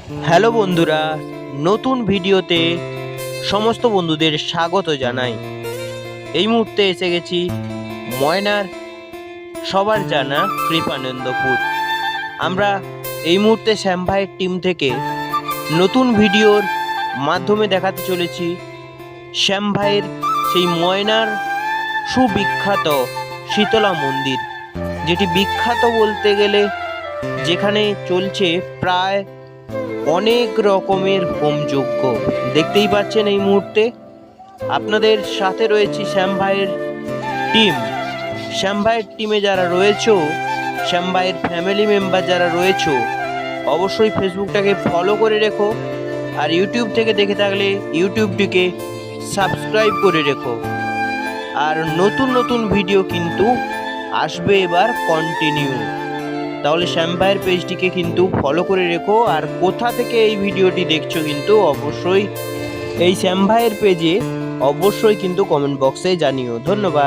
Hello বন্ধুরা, নতুন ভিডিওতে সমস্ত বন্ধুদের স্বাগত জানাই। এই মুহূর্তে এসে গেছি ময়নার সবার জানা কৃপানন্দপুর। আমরা এই মুহূর্তে শ্যাম ভাইয়ের টিম থেকে নতুন ভিডিওর মাধ্যমে দেখাতে চলেছি শ্যাম ভাইয়ের সেই ময়নার সুবিখ্যাত শীতলা মন্দির, যেটি বিখ্যাত বলতে গেলে যেখানে চলছে প্রায় অনেক রকমের হোমযজ্ঞ। দেখতেই পাচ্ছেন এই মুহূর্তে আপনাদের সাথে রয়েছে শ্যাম ভাইয়ের টিম। শ্যাম ভাইয়ের টিমে যারা রয়েছে, শ্যাম ভাইয়ের ফ্যামিলি মেম্বার যারা রয়েছে, অবশ্যই ফেসবুকটাকে ফলো করে রেখো, আর ইউটিউব থেকে দেখে থাকলে ইউটিউবটিকে সাবস্ক্রাইব করে রেখো। আর নতুন নতুন ভিডিও কিন্তু আসবে এবার কন্টিনিউ। তাহলে শ্যাম ভাইয়ের পেজটিকে কিন্তু ফলো করে রেখো। আর কোথা থেকে এই ভিডিওটি দেখছো কিন্তু অবশ্যই এই শ্যাম ভাইয়ের পেজে অবশ্যই কিন্তু কমেন্ট বক্সে জানিও। ধন্যবাদ।